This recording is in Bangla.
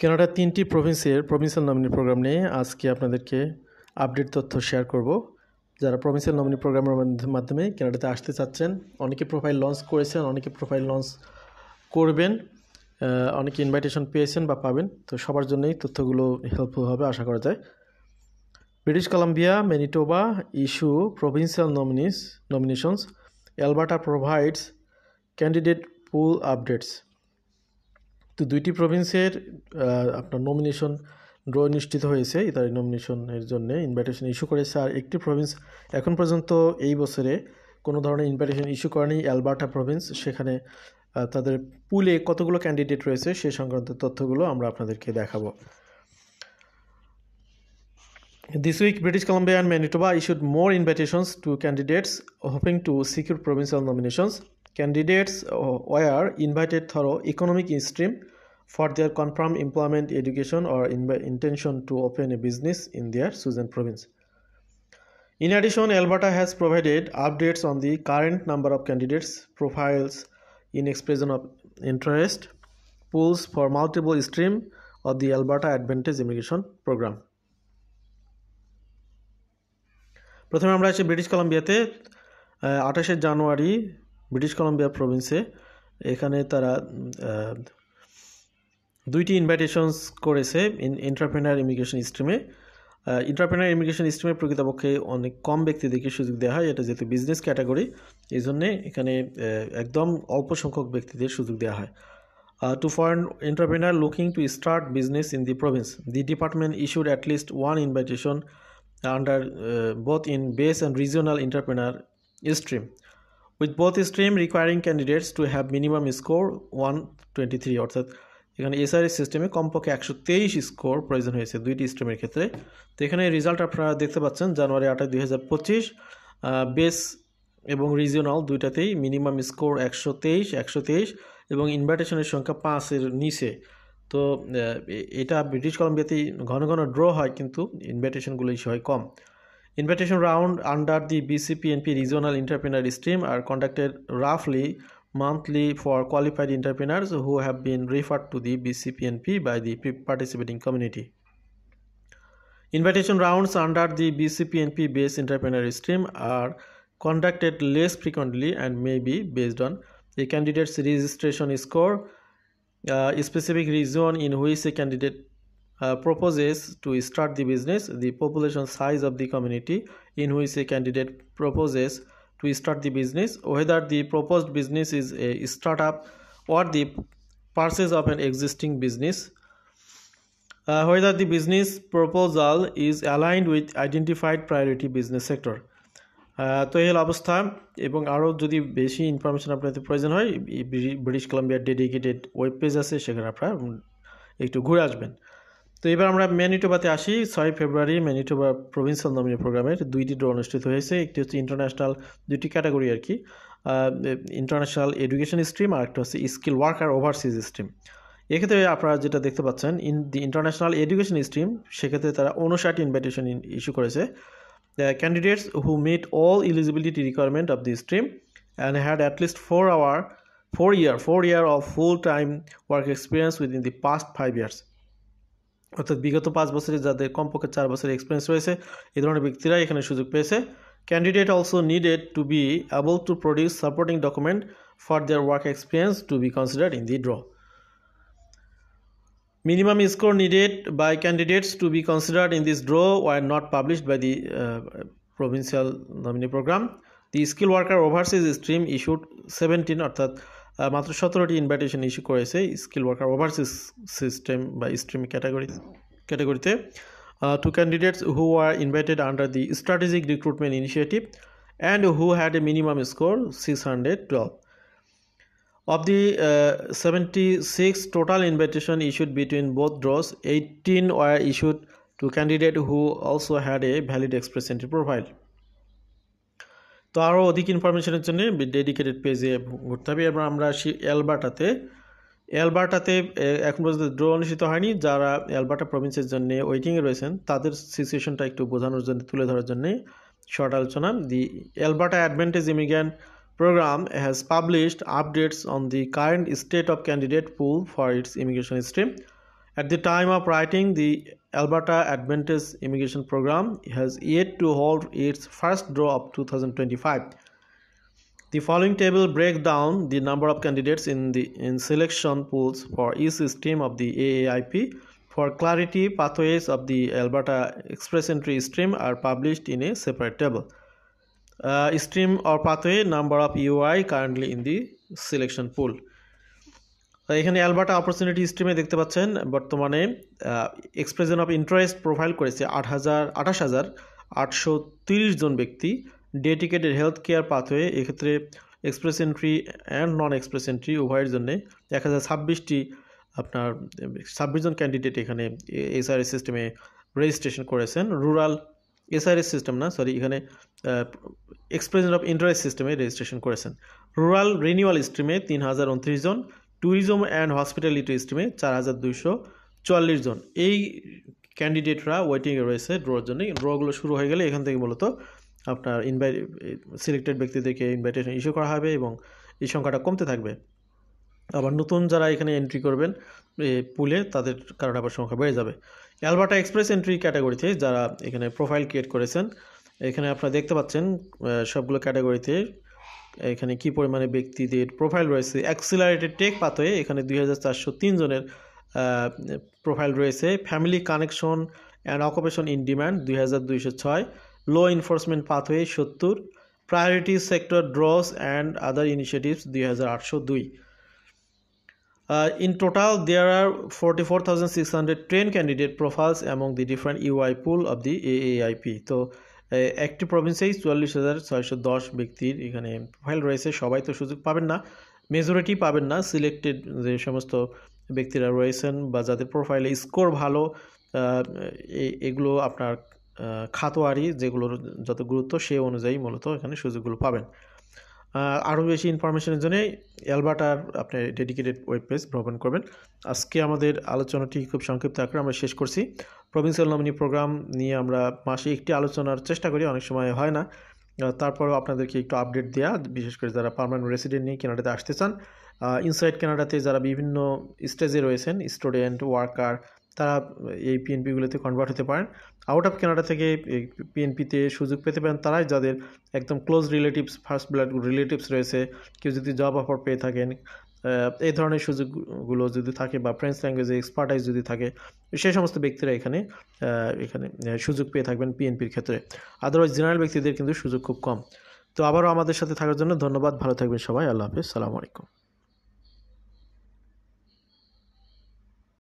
কানাডার 3টি প্রভিন্সের প্রভিন্সিয়াল নমিনি প্রোগ্রাম নিয়ে আজকে আপনাদেরকে আপডেট তথ্য শেয়ার করব। যারা প্রভিন্সিয়াল নমিনি প্রোগ্রামের মাধ্যমে কানাডাতে আসতে চাচ্ছেন, অনেকে প্রোফাইল লঞ্চ করেছেন, অনেকে প্রোফাইল লঞ্চ করবেন, অনেকে ইনভাইটেশন পেয়েছেন বা পাবেন। তো সবার জন্যই তথ্যগুলো হেল্পফুল হবে আশা করা যায়। British Columbia, Manitoba issue provincial nominations. Alberta provides candidate pool updates. তো দুইটি প্রভিন্সের আপনার নমিনেশন ড্র নিশ্চিত হয়েছে, তার নমিনেশনের জন্য ইনভাইটেশন ইস্যু করেছে। আর একটি প্রভিন্স এখন পর্যন্ত এই বছরে কোনো ধরনের ইনভাইটেশন ইস্যু করেনি, অ্যালবার্টা প্রভিন্স। সেখানে তাদের পুলে কতগুলো ক্যান্ডিডেট রয়েছে সে সংক্রান্ত তথ্যগুলো আমরা আপনাদেরকে দেখাবো। This week, British Columbia and Manitoba issued more invitations to candidates hoping to secure provincial nominations. Candidates were invited through economic stream for their confirmed employment, education, or intention to open a business in their chosen province. In addition, Alberta has provided updates on the current number of candidates, profiles in expression of interest, pools for multiple stream of the Alberta Advantage Immigration Program. প্রথমে আমরা আছি ব্রিটিশ কলাম্বিয়াতে। 28শে জানুয়ারি ব্রিটিশ কলাম্বিয়া প্রভিন্সে এখানে তারা দুইটি ইনভাইটেশনস করেছে এন্টারপ্রেনার ইমিগ্রেশন স্ট্রিমে। এন্টারপ্রেনার ইমিগ্রেশন স্ট্রিমে প্রকৃতপক্ষে অনেক কম ব্যক্তিদেরকে সুযোগ দেওয়া হয়, এটা যেহেতু বিজনেস ক্যাটাগরি, এই জন্যে এখানে একদম অল্প সংখ্যক ব্যক্তিদের সুযোগ দেওয়া হয়। To foreign entrepreneur looking to start business in the province, the department issued at least one invitation under both in base and regional entrepreneur stream, with both stream requiring candidates to have minimum score 123 অর্থাৎ এখানে এসআরএস সিস্টেমে কমপক্ষে 123 স্কোর প্রয়োজন হয়েছে দুইটি স্ট্রিমের ক্ষেত্রে। তো এখানে রেজাল্ট আপনারা দেখতে পাচ্ছেন জানুয়ারি 8, 2025 বেস এবং রিজিওনাল দুইটাতেই মিনিমাম স্কোর 123 এবং ইনভাইটেশনের সংখ্যা 5-এর নিচে। তো এটা ব্রিটিশ কলাম্বিয়াতেই ঘন ঘন ড্র হয়, কিন্তু ইনভাইটেশনগুলো ইস্যু হয় কম। Invitation round under the BCPNP regional entrepreneur stream are conducted roughly monthly for qualified entrepreneurs who have been referred to the BCPNP by the participating community. Invitation rounds under the BCPNP based entrepreneur stream are conducted less frequently and may be based on the candidate's registration score, specific region in which a candidate proposes to start the business, the population size of the community in which a candidate proposes to start the business, whether the proposed business is a startup or the purchase of an existing business, whether the business proposal is aligned with identified priority business sector. তো এই হল অবস্থা। এবং আরও যদি বেশি ইনফরমেশন আপনাদের প্রয়োজন হয়, ব্রিটিশ কলাম্বিয়ার ডেডিকেটেড ওয়েব পেজ আছে, সেখানে আপনারা একটু ঘুরে আসবেন। তো এবার আমরা ম্যানিটোবাতে আসি। 6 ফেব্রুয়ারি ম্যানিটোবা প্রভিন্সিয়াল নমিনি প্রোগ্রামের দুইটি ড্র অনুষ্ঠিত হয়েছে। একটি হচ্ছে ইন্টারন্যাশনাল, দুইটি ক্যাটাগরি আর কি, ইন্টারন্যাশনাল এডুকেশন স্ট্রিম, আর একটা হচ্ছে স্কিল ওয়ার্কার ওভারসিজ স্ট্রিম। এক্ষেত্রে আপনারা যেটা দেখতে পাচ্ছেন, in the international education stream, সেক্ষেত্রে তারা 59 ইনভাইটেশন ইস্যু করেছে। Candidates who meet all eligibility requirement of the stream and had at least 4 year of full time work experience within the past 5 years, অর্থাৎ বিগত 5 বছরে যাদের কমপক্ষে 4 বছরের এক্সপিরিয়েন্স রয়েছে, এই ধরনের ব্যক্তিরা এখানে সুযোগ পেয়েছে। Candidate also needed to be able to produce supporting document for their work experience to be considered in the draw. Minimum score needed by candidates to be considered in this draw were not published by the provincial nominee program. The skill worker overseas stream issued 17 অর্থাৎ মাত্র 17টি ইনভাইটেশন ইস্যু করেছে স্কিল ওয়ার্কার ওভারসিজ সিস্টেম বা স্ট্রিম ক্যাটাগরিতে to candidates who are invited under the strategic recruitment initiative and who had a minimum score 612. Of the 76 total invitation issued between both draws, 18 were issued to candidate who also had a valid express entry profile. তো আরও অধিক ইনফরমেশনের জন্য ডেডিকেটেড পেজে ঘুরতে হবে। এবার আমরা আসি অ্যালবার্টাতে। এখন পর্যন্ত ড্র অনুষ্ঠিত হয়নি। যারা অ্যালবার্টা প্রভিন্সের জন্য ওয়েটিংয়ে রয়েছেন তাদের সিচুয়েশনটা একটু বোঝানোর জন্য, তুলে ধরার জন্য শর্ট আলোচনা। The Alberta advantage immigrant program has published updates on the current state of candidate pool for its immigration stream At the time of writing, the Alberta Advantage Immigration Program has yet to hold its first draw of 2025. The following table breaks down the number of candidates in selection pools for each stream of the AAIP. For clarity, pathways of the Alberta Express Entry stream are published in a separate table. Stream or pathway, number of UI currently in the selection pool. এখানে অ্যালবার্টা অপরচুনিটি স্ট্রিমে দেখতে পাচ্ছেন বর্তমানে এক্সপ্রেশন অফ ইন্টারেস্ট প্রোফাইল করেছে 28,830 জন ব্যক্তি। ডেডিকেটেড হেলথ কেয়ার পাথওয়ে এক্ষেত্রে express entry and non express entry উভয়ের জন্য 1026টি আপনার 26 জন ক্যান্ডিডেট এখানে এসআরএস সিস্টেমে রেজিস্ট্রেশন করেছেন। রুরাল এসআরএস সিস্টেম না, সরি, এখানে এক্সপ্রেশন অফ ইন্টারেস্ট সিস্টেমে রেজিস্ট্রেশন করেছেন। রুরাল রিনিউয়াল স্ট্রিমে 3029 জন, ট্যুরিজম অ্যান্ড হসপিটালিটি স্ট্রিমে 4244 জন। এই ক্যান্ডিডেটরা ওয়েটিংয়ে রয়েছে ড্রোর জন্য। ড্রগুলো শুরু হয়ে গেলে এখান থেকে মূলত আপনার সিলেক্টেড ব্যক্তিদেরকে ইনভাইটেশন ইস্যু করা হবে এবং এই সংখ্যাটা কমতে থাকবে। আবার নতুন যারা এখানে এন্ট্রি করবেন পুলে, তাদের কারণে আবার সংখ্যা বেড়ে যাবে। অ্যালবার্টা এক্সপ্রেস এন্ট্রি ক্যাটাগরিতে যারা এখানে প্রোফাইল ক্রিয়েট করেছেন, এখানে আপনারা দেখতে পাচ্ছেন সবগুলো ক্যাটাগরিতে এখানে কি পরিমাণে ব্যক্তিদের প্রোফাইল রয়েছে। অ্যাক্সিলারেটেড টেক পাথওয়ে এখানে 2403 জনের প্রোফাইল রয়েছে। Family connection and occupation in demand 2206। Low enforcement pathway 70। Priority sector draws and other initiatives 2802। In total, there are 44,610 candidate profiles among the different UI pool of the AAIP. তো একটি প্রভিন্সেই 44,610 ব্যক্তির এখানে প্রোফাইল রয়েছে। সবাই তো সুযোগ পাবেন না, মেজরিটি পাবেন না। সিলেক্টেড যে সমস্ত ব্যক্তিরা রয়েছেন বা যাদের প্রোফাইলে স্কোর ভালো, এগুলো আপনার খাতোয়ারি যেগুলোর যত গুরুত্ব সে অনুযায়ী মূলত এখানে সুযোগগুলো পাবেন। আরও বেশি ইনফরমেশনের জন্য অ্যালবার্টার আপনি ডেডিকেটেড ওয়েব পেজ ভ্রমণ করবেন। আজকে আমাদের আলোচনাটি খুব সংক্ষিপ্ত আকারে আমরা শেষ করছি। প্রভিন্সিয়াল নমিনি প্রোগ্রাম নিয়ে আমরা মাসে একটি আলোচনার চেষ্টা করি, অনেক সময় হয় না। তারপরেও আপনাদেরকে একটু আপডেট দেওয়া, বিশেষ করে যারা পার্মানেন্ট রেসিডেন্ট নিয়ে কানাডাতে আসতে চান। ইনসাইড কানাডাতে যারা বিভিন্ন স্টেজে রয়েছেন, স্টুডেন্ট, ওয়ার্কার, তারা এই পিএনপিগুলোতে কনভার্ট হতে পারেন। আউট অফ কানাডা থেকে পিএনপিতে সুযোগ পেতে পারেন তারাই যাদের একদম close relatives, first blood relatives রয়েছে। কেউ যদি জব অফার পেয়ে থাকেন, এই ধরনের সুযোগগুলো যদি থাকে বা ফ্রেঞ্চ ল্যাঙ্গুয়েজে এক্সপার্টাইজ যদি থাকে, সেই সমস্ত ব্যক্তিরা এখানে সুযোগ পেয়ে থাকবেন পিএনপির ক্ষেত্রে। আদারওয়াইজ জেনারেল ব্যক্তিদের কিন্তু সুযোগ খুব কম। তো আবারও আমাদের সাথে থাকার জন্য ধন্যবাদ। ভালো থাকবেন সবাই। আল্লাহ হাফেজ। সালামু আলাইকুম।